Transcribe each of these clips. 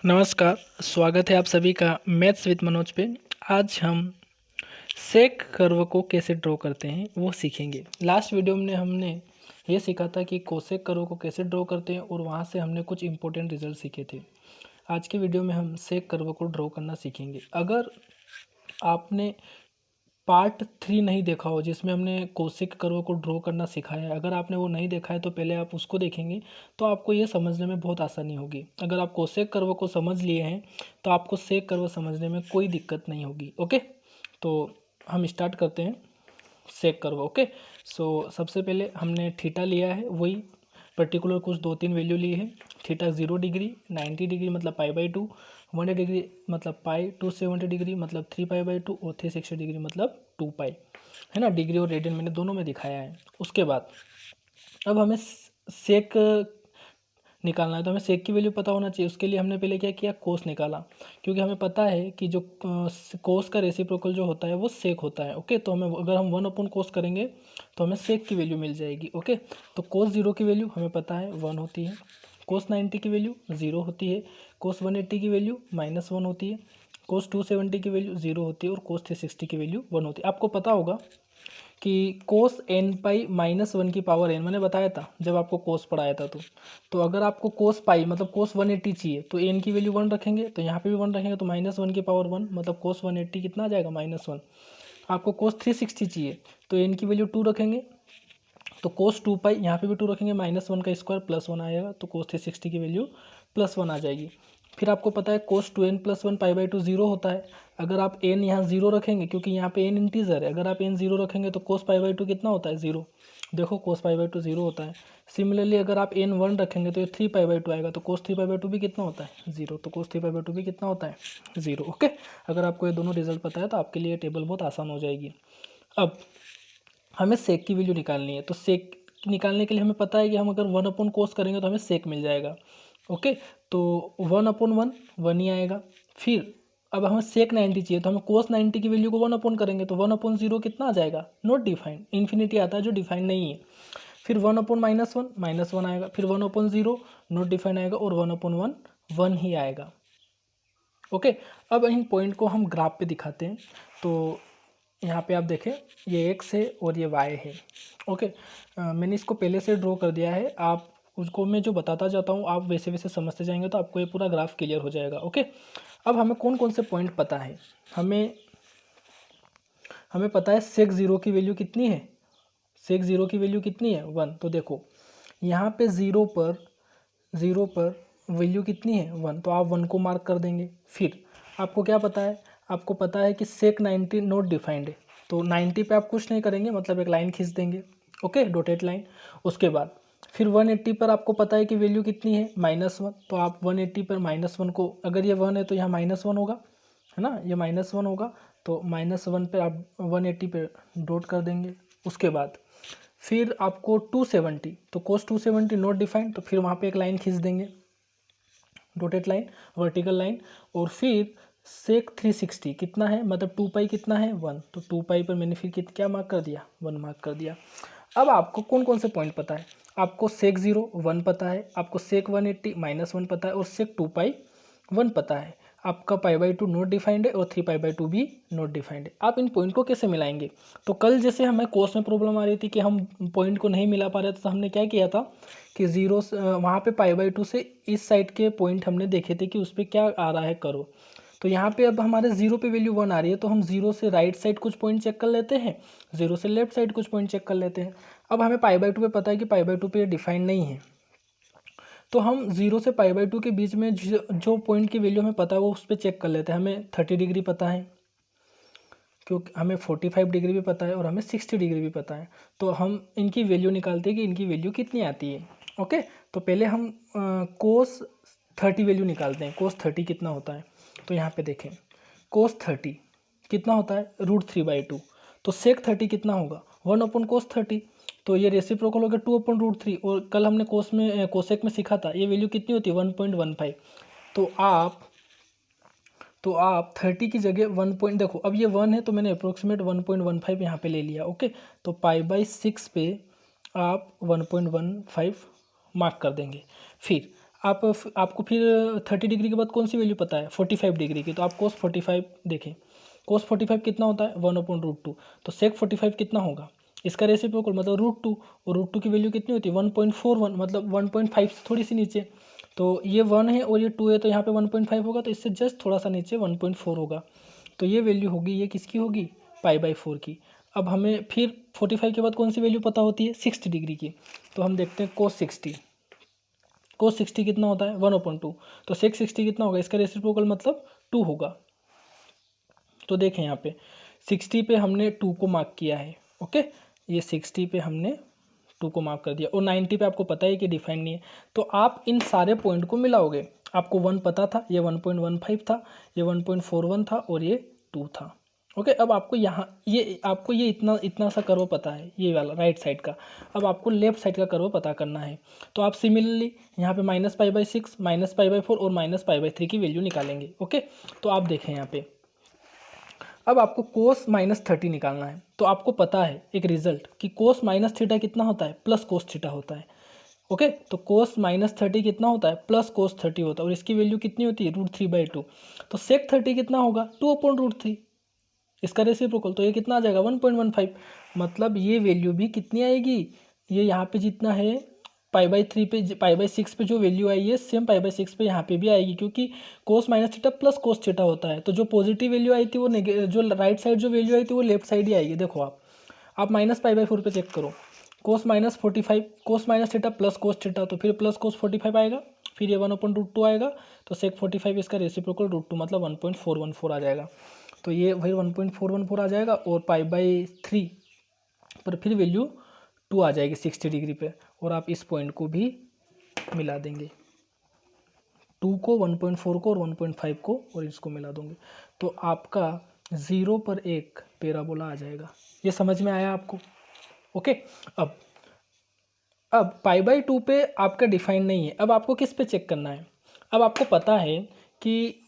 नमस्कार, स्वागत है आप सभी का मैथ्स विद मनोज पे। आज हम सेक कर्व को कैसे ड्रॉ करते हैं वो सीखेंगे। लास्ट वीडियो में हमने ये सीखा था कि कोसेक कर्व को कैसे ड्रॉ करते हैं और वहाँ से हमने कुछ इंपॉर्टेंट रिजल्ट सीखे थे। आज की वीडियो में हम सेक कर्व को ड्रॉ करना सीखेंगे। अगर आपने पार्ट 3 नहीं देखा हो जिसमें हमने कोसेक कर्व को ड्रॉ करना सिखाया है, अगर आपने वो नहीं देखा है तो पहले आप उसको देखेंगे तो आपको ये समझने में बहुत आसानी होगी। अगर आप कोसेक कर्व को समझ लिए हैं तो आपको सेक कर्व समझने में कोई दिक्कत नहीं होगी। ओके, तो हम स्टार्ट करते हैं सेक कर्व। ओके, सो सबसे पहले हमने थीटा लिया है, वही पर्टिकुलर कुछ 2-3 वैल्यू ली है। थीटा 0 डिग्री, 90 डिग्री मतलब π/2, 180 डिग्री मतलब पाई, 270 डिग्री मतलब 3π/2 और 360 डिग्री मतलब 2π, है ना। डिग्री और रेडियन मैंने दोनों में दिखाया है। उसके बाद अब हमें सेक निकालना है, तो हमें सेक की वैल्यू पता होना चाहिए। उसके लिए हमने पहले क्या किया, कोस निकाला, क्योंकि हमें पता है कि जो कोस का रेसिप्रोकल जो होता है वो सेक होता है। ओके, तो हमें अगर हम 1/कोस करेंगे तो हमें सेक की वैल्यू मिल जाएगी। ओके, तो कोस 0 की वैल्यू हमें पता है 1 होती है, कोस 90 की वैल्यू 0 होती है, कोस 180 की वैल्यू -1 होती है, कोस 270 की वैल्यू 0 होती है और कोस 360 की वैल्यू 1 होती है। आपको पता होगा कि कोस n π-1 की पावर n, मैंने बताया था जब आपको कोस पढ़ाया था। तो अगर आपको कोस पाई मतलब कोस 180 चाहिए तो n की वैल्यू 1 रखेंगे, तो यहाँ पे भी 1 रखेंगे, तो -1 की पावर 1 मतलब कोस 180 कितना आ जाएगा, -1। आपको कोस 360 चाहिए तो n की वैल्यू 2 रखेंगे, तो कोस 2π यहाँ पे भी 2 रखेंगे, -1 का स्क्वायर +1 आएगा, तो कोस 360 की वैल्यू +1 आ जाएगी। फिर आपको पता है कोस 2n + 1 π/2 0 होता है। अगर आप n यहाँ 0 रखेंगे, क्योंकि यहाँ पे n इंटीजर है, अगर आप n 0 रखेंगे तो कोस π/2 कितना होता है, 0। देखो कोस π/2 0 होता है। सिमिलरली अगर आप n 1 रखेंगे तो ये 3π/2 आएगा, तो कोस 3π/2 भी कितना होता है, 0। तो कोस 3π/2 भी कितना होता है, 0। ओके, अगर आपको ये दोनों रिजल्ट पता है तो आपके लिए टेबल बहुत आसान हो जाएगी। अब हमें सेक की वैल्यू निकालनी है, तो सेक निकालने के लिए हमें पता है कि हम अगर 1/कोस करेंगे तो हमें सेक मिल जाएगा। ओके, तो 1/1 1 ही आएगा। फिर अब हमें सेक 90 चाहिए, तो हमें कोस 90 की वैल्यू को 1/, करेंगे तो 1/0 कितना आ जाएगा, नॉट डिफाइंड, इन्फिनिटी आता है जो डिफाइंड नहीं है। फिर 1/-1 -1 आएगा, फिर 1/0 नॉट डिफाइंड आएगा और 1/1 1 ही आएगा। ओके, अब इन पॉइंट को हम ग्राफ पे दिखाते हैं। तो यहाँ पे आप देखें ये x है और ये y है। ओके, मैंने इसको पहले से ड्रॉ कर दिया है, आप उसको मैं जो बताता जाता हूँ आप वैसे वैसे समझते जाएंगे तो आपको ये पूरा ग्राफ क्लियर हो जाएगा। ओके, अब हमें कौन कौन से पॉइंट पता है, हमें पता है सेक 0 की वैल्यू कितनी है, सेक 0 की वैल्यू कितनी है 1। तो देखो यहाँ पे 0 पर वैल्यू कितनी है 1, तो आप 1 को मार्क कर देंगे। फिर आपको क्या पता है, आपको पता है कि सेक 90 नॉट डिफाइंड है, तो 90 पे आप कुछ नहीं करेंगे, मतलब एक लाइन खींच देंगे। Okay, dotted line. उसके बाद फिर 180 पर आपको पता है कि वैल्यू कितनी है -1, तो आप 180 पर -1 को, अगर ये 1 है तो यहाँ -1 होगा, है ना, ये -1 होगा, तो -1 पे आप 180 पे डॉट कर देंगे। उसके बाद फिर आपको 270, तो कोस 270 नॉट डिफाइंड, तो फिर वहाँ पे एक लाइन खींच देंगे, डॉटेड लाइन, वर्टिकल लाइन। और फिर सेक 360 कितना है, मतलब 2π कितना है 1, तो 2π पर मैंने फिर क्या मार्क कर दिया, 1 मार्क कर दिया। अब आपको कौन कौन से पॉइंट पता है, आपको सेक 0 1 पता है, आपको सेक 180 -1 पता है और सेक 2π 1 पता है। आपका π/2 नॉट डिफाइंड है और 3π/2 भी नॉट डिफाइंड है। आप इन पॉइंट को कैसे मिलाएंगे, तो कल जैसे हमें कोर्स में प्रॉब्लम आ रही थी कि हम पॉइंट को नहीं मिला पा रहे थे, तो हमने क्या किया था कि 0 वहाँ पे π/2 से इस साइड के पॉइंट हमने देखे थे कि उस पर क्या आ रहा है करो। तो यहाँ पे अब हमारे 0 पे वैल्यू 1 आ रही है, तो हम 0 से राइट साइड कुछ पॉइंट चेक कर लेते हैं, 0 से लेफ्ट साइड कुछ पॉइंट चेक कर लेते हैं। अब हमें π/2 पे पता है कि π/2 पे डिफाइन नहीं है, तो हम 0 से π/2 के बीच में जो पॉइंट की वैल्यू हमें पता है वो उस पर चेक कर लेते हैं। हमें 30 डिग्री पता है, क्योंकि हमें 45 डिग्री भी पता है और हमें 60 डिग्री भी पता है, तो हम इनकी वैल्यू निकालते हैं कि इनकी वैल्यू कितनी आती है। ओके, तो पहले हम कोस 30 वैल्यू निकालते हैं, कोस 30 कितना होता है। तो यहाँ पे देखें कोस 30 कितना होता है, √3/2, तो सेक 30 कितना होगा 1/कोस 30, तो ये रेसिप्रोकल हो गया 2/√3। और कल हमने कोसेक में सीखा था ये वैल्यू कितनी होती है 1.15। तो आप 30 की जगह 1 देखो, अब ये 1 है तो मैंने अप्रोक्सीमेट 1.15 यहाँ पे ले लिया। ओके, तो π/6 पे आप 1.15 मार्क कर देंगे। फिर आपको फिर 30 डिग्री के बाद कौन सी वैल्यू पता है, 45 डिग्री की, तो आप कोस 45 देखें। कोस 45 कितना होता है, 1/√2। तो सेक 45 कितना होगा, इसका रेसिप्रोकल मतलब √2, और √2 की वैल्यू कितनी होती है 1.41, मतलब 1.5 से थोड़ी सी नीचे। तो ये 1 है और ये 2 है, तो यहाँ पे 1.5 होगा, तो इससे जस्ट थोड़ा सा नीचे 1.4 होगा। तो ये वैल्यू होगी, ये किसकी होगी, π/4 की। अब हमें फिर 45 के बाद कौन सी वैल्यू पता होती है, 60 डिग्री की। तो हम देखते हैं कोस 60। कोस 60 कितना होता है 1/2। तो सेक 60 कितना होगा, इसका रेसिप्रोकल मतलब 2 होगा। तो देखें यहाँ पे 60 पे हमने 2 को मार्क किया है। ओके, ये 60 पे हमने 2 को मार्क कर दिया, और 90 पे आपको पता है कि डिफाइन नहीं है। तो आप इन सारे पॉइंट को मिलाओगे, आपको 1 पता था, ये 1.15 था, ये 1.41 था, और ये 2 था। ओके, अब आपको ये इतना सा कर्व पता है, ये वाला राइट साइड का। अब आपको लेफ्ट साइड का कर्व पता करना है। तो आप सिमिलरली यहाँ पे -π/6, -π/4 और -π/3 की वैल्यू निकालेंगे। ओके, तो आप देखें यहाँ पे, अब आपको कोस -30 निकालना है। तो आपको पता है एक रिजल्ट कि कोस -θ कितना होता है, प्लस कोस थीटा होता है। ओके, तो कोस -30 कितना होता है, प्लस कोस 30 होता है, और इसकी वैल्यू कितनी होती है, √3/2। तो सेक 30 कितना होगा, 2/√3, इसका रेसिप्रोकल। तो ये कितना आ जाएगा 1.15। मतलब ये वैल्यू भी कितनी आएगी, ये यहाँ पे जितना है π/3 पे, π/6 पे जो वैल्यू आई है, सेम π/6 पे यहाँ पे भी आएगी, क्योंकि कोस -θ प्लस कोस थीटा होता है। तो जो पॉजिटिव वैल्यू आई थी वो जो राइट साइड जो वैल्यू आई थी वो लेफ्ट साइड ही आएगी। देखो आप -π/4 पे चेक करो, कोस -45, कोस -θ प्लस कोस थीटा, तो फिर प्लस कोस 45 आएगा, फिर ये 1/√2 आएगा। तो सेक 45 इसका रेसिप्रोकल √2 मतलब 1.414 आ जाएगा। तो ये वही 1.414 आ जाएगा, और π/3 पर फिर वैल्यू 2 आ जाएगी 60 डिग्री पे, और आप इस पॉइंट को भी मिला देंगे, 2 को, 1.4 को और 1.5 को, और इसको मिला दोगे, तो आपका 0 पर एक पैराबोला आ जाएगा। ये समझ में आया आपको। ओके, अब π/2 पे आपका डिफाइन नहीं है। अब आपको किस पे चेक करना है, अब आपको पता है कि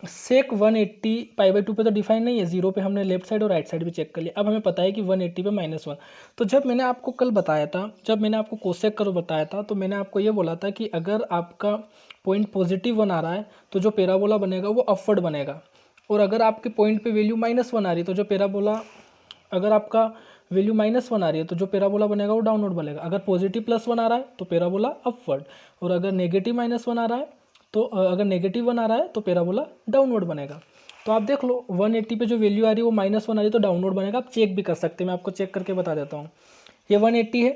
सेक 180 π/2 पे तो डिफाइन नहीं है, 0 पे हमने लेफ्ट साइड और राइट साइड भी चेक कर लिया। अब हमें पता है कि 180 पे -1। तो जब मैंने आपको कल बताया था, जब मैंने आपको कोसेक कर्व बताया था, तो मैंने आपको ये बोला था कि अगर आपका पॉइंट +1 आ रहा है तो जो पैराबोला बनेगा वो अपवर्ड बनेगा, और अगर आपके पॉइंट पे वैल्यू -1 आ रही है तो जो पैराबोला, अगर आपका वैल्यू -1 आ रही है तो जो पैराबोला बनेगा वो डाउनवर्ड बनेगा। अगर पॉजिटिव +1 आ रहा है तो पैराबोला अपवर्ड, और अगर नेगेटिव -1 आ रहा है तो अगर नेगेटिव 1 आ रहा है तो पैराबोला डाउनवर्ड बनेगा। तो आप देख लो 180 पे जो वैल्यू आ रही है वो -1 आ रही है तो डाउनवर्ड बनेगा। आप चेक भी कर सकते हैं, मैं आपको चेक करके बता देता हूँ। ये 180 है,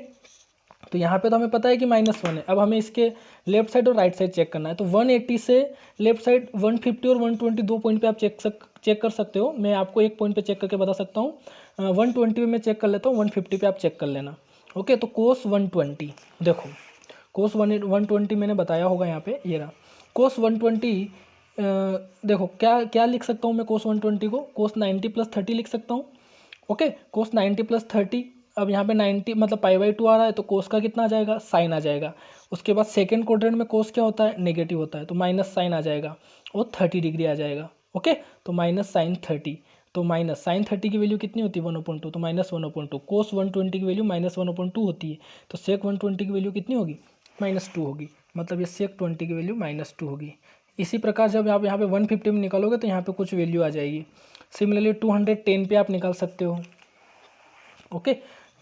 तो यहाँ पे तो हमें पता है कि -1 है। अब हमें इसके लेफ्ट साइड और राइट साइड चेक करना है। तो 180 से लेफ्ट साइड 150 और 120 दो पॉइंट पे आप चेक कर सकते हो। मैं आपको एक पॉइंट पे चेक करके बता सकता हूँ। 120 पे मैं चेक कर लेता हूँ, 150 पे आप चेक कर लेना। ओके, तो कोस 120, देखो कोस 120 मैंने बताया होगा यहाँ पे, ये रहा कोस 120। देखो क्या क्या लिख सकता हूँ मैं कोस 120 को, कोस 90 + 30 लिख सकता हूँ। ओके, कोस 90 + 30, अब यहाँ पे 90 मतलब π/2 आ रहा है तो कोस का कितना आ जाएगा, साइन आ जाएगा। उसके बाद सेकंड क्वाड्रेंट में कोस क्या होता है, नेगेटिव होता है, तो माइनस साइन आ जाएगा और 30 डिग्री आ जाएगा। ओके, तो -sin30, तो -sin30 की वैल्यू कितनी होती है 1/2, तो -1/2। कोस 120 की वैल्यू -1/2 होती है, तो सेक 120 की वैल्यू कितनी होगी, -2 होगी। मतलब ये सेक 20 की वैल्यू -2 होगी। इसी प्रकार जब आप यहाँ पे 150 में निकालोगे तो यहाँ पे कुछ वैल्यू आ जाएगी। सिमिलरली 210 पे आप निकाल सकते हो। ओके,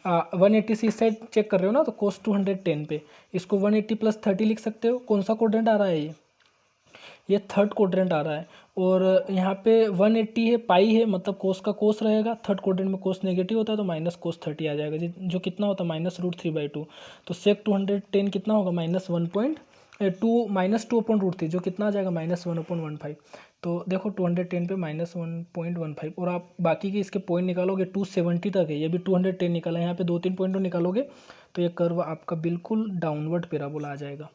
180 से इस साइड चेक कर रहे हो ना, तो कोस 210 पे इसको 180 + 30 लिख सकते हो। कौन सा क्वाड्रेंट आ रहा है, ये थर्ड क्वाड्रेंट आ रहा है, और यहाँ पे 180 है, पाई है, मतलब कोस का कोस रहेगा। थर्ड क्वाड्रेंट में कोस नेगेटिव होता है तो -कोस 30 आ जाएगा, जो कितना होता है -√3/2। तो सेक 210 कितना होगा, -2/√3, जो कितना आ जाएगा -1/15। तो देखो 210 पे -1.15, और आप बाकी के इसके पॉइंट निकालोगे 270 तक है, ये भी 210 निकाला है। यहाँ पे 2-3 पॉइंट निकालोगे तो ये कर्व आपका बिल्कुल डाउनवर्ड पैराबोला आ जाएगा।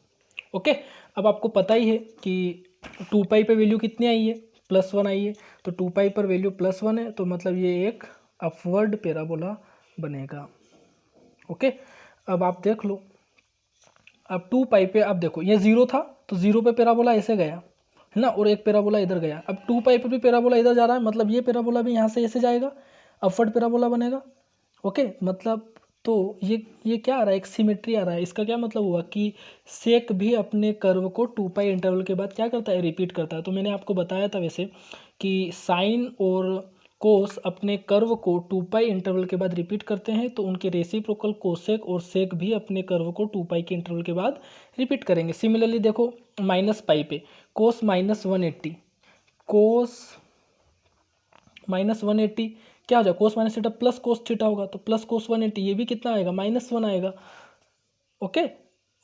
ओके, अब आपको पता ही है कि 2π पे वैल्यू कितनी आई है, +1 आई है, तो 2π पर वैल्यू +1 है, तो मतलब ये एक अपवर्ड पैराबोला बनेगा। ओके, अब आप देख लो, अब 2π पे आप देखो ये 0 था, तो 0 पे पैराबोला ऐसे गया है ना, और एक पैराबोला इधर गया। अब 2π पे भी पैराबोला इधर जा रहा है, मतलब ये पैराबोला भी यहाँ से ऐसे जाएगा, अपवर्ड पैराबोला बनेगा। ओके, मतलब तो ये क्या आ रहा है, एक सिमेट्री आ रहा है। इसका क्या मतलब हुआ कि सेक भी अपने कर्व को 2 पाई इंटरवल के बाद क्या करता है, रिपीट करता है। तो मैंने आपको बताया था वैसे कि साइन और कोस अपने कर्व को 2 पाई इंटरवल के बाद रिपीट करते हैं, तो उनके रेसिप्रोकल कोसेक और सेक भी अपने कर्व को 2 पाई के इंटरवल के बाद रिपीट करेंगे। सिमिलरली देखो -पाई पे कोस -180, कोस -180 क्या हो जाएगा, कोस minus theta plus cos theta होगा, तो प्लस कोस 180 ये भी कितना आएगा, -1 आएगा। ओके,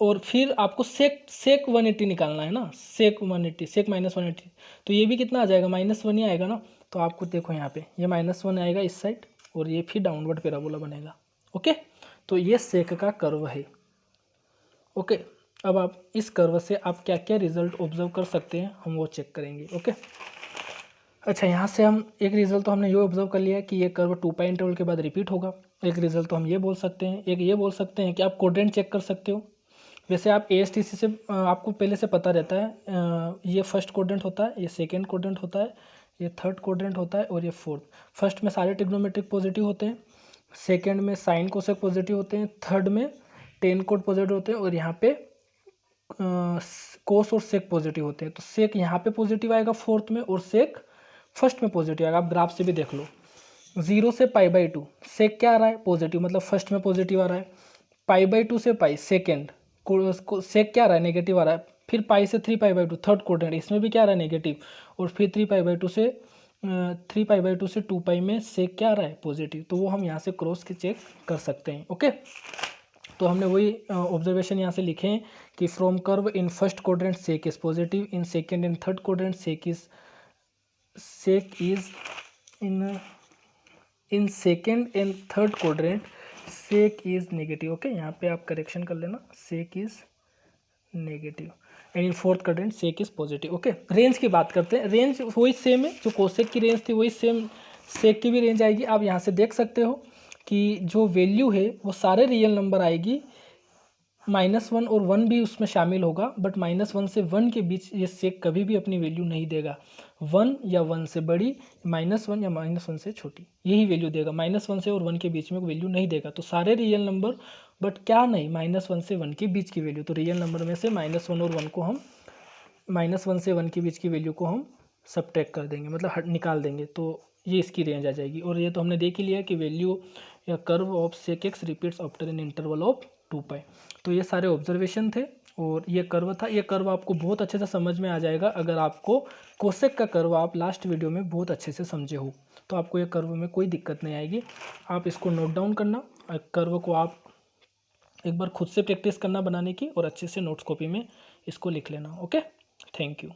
और फिर आपको सेक 180 निकालना है ना, सेक 180 सेक -180, तो ये भी कितना आ जाएगा, -1 ही आएगा ना। तो आपको देखो यहाँ पे ये -1 आएगा इस साइड, और ये फिर डाउनवर्ड पैराबोला बनेगा। ओके, तो ये सेक का कर्व है। ओके, अब आप इस कर्व से आप क्या क्या रिजल्ट ऑब्जर्व कर सकते हैं हम वो चेक करेंगे। ओके, अच्छा, यहाँ से हम एक रिजल्ट तो हमने ये ऑब्जर्व कर लिया कि ये कर्व 2 पाई इंटरवल के बाद रिपीट होगा। एक रिजल्ट तो हम ये बोल सकते हैं, एक ये बोल सकते हैं कि आप कोड्रेंट चेक कर सकते हो। वैसे आप ASTC से आपको पहले से पता रहता है, ये फर्स्ट कोड्रेंट होता है, ये सेकेंड कोड्रेंट होता है, ये थर्ड कोड्रेंट होता है, और ये फोर्थ। फर्स्ट में सारे ट्रिग्नोमेट्रिक पॉजिटिव होते हैं, सेकेंड में साइन कोसेक पॉजिटिव होते हैं, थर्ड में टेन कोड पॉजिटिव होते हैं, और यहाँ पे कोस और सेक पॉजिटिव होते हैं। तो सेक यहाँ पे पॉजिटिव आएगा फोर्थ में, और सेक फर्स्ट में पॉजिटिव आएगा। आप ग्राफ से भी देख लो, 0 से π/2 सेक क्या आ रहा है, पॉजिटिव, मतलब फर्स्ट में पॉजिटिव आ रहा है। π/2 से पाई सेकेंड सेक क्या आ रहा है, नेगेटिव आ रहा है। फिर पाई से 3π/2 थर्ड क्वाड्रेंट, इसमें भी क्या आ रहा है, नेगेटिव। और फिर 3π/2 से 2 पाई में सेक क्या आ रहा है, पॉजिटिव। तो वो हम यहाँ से क्रॉस के चेक कर सकते हैं। ओके, तो हमने वही ऑब्जर्वेशन यहाँ से लिखे हैं कि from curve in first quadrant sec is positive, in second and third quadrant sec is in second and third quadrant sec is negative. Okay, यहाँ पे आप करेक्शन कर लेना, sec is negative, and in fourth quadrant sec is positive. Okay, range की बात करते हैं। Range वही सेम है, जो कोसेक की रेंज थी वही सेम सेक की भी रेंज आएगी। आप यहाँ से देख सकते हो कि जो वैल्यू है वो सारे रियल नंबर आएगी, -1 और 1 भी उसमें शामिल होगा, बट -1 से 1 के बीच ये सेक कभी भी अपनी वैल्यू नहीं देगा। 1 या 1 से बड़ी, -1 या -1 से छोटी, यही वैल्यू देगा। -1 से और 1 के बीच में वैल्यू नहीं देगा। तो सारे रियल नंबर, बट क्या नहीं, -1 से 1 के बीच की वैल्यू। तो रियल नंबर में से -1 और 1 को हम -1 से 1 के बीच की वैल्यू को हम सब्ट्रैक्ट कर देंगे, मतलब निकाल देंगे, तो ये इसकी रेंज आ जाएगी। और ये तो हमने देख ही लिया कि वैल्यू या curve of sec x repeats after an interval of 2 pi. तो ये सारे ऑब्जर्वेशन थे, और ये कर्व था। ये कर्व आपको बहुत अच्छे से समझ में आ जाएगा अगर आपको कोसेक का कर्व आप लास्ट वीडियो में बहुत अच्छे से समझे हो, तो आपको ये कर्व में कोई दिक्कत नहीं आएगी। आप इसको नोट डाउन करना, कर्व को आप एक बार खुद से प्रैक्टिस करना बनाने की, और अच्छे से नोट्स कॉपी में इसको लिख लेना। Okay, thank you.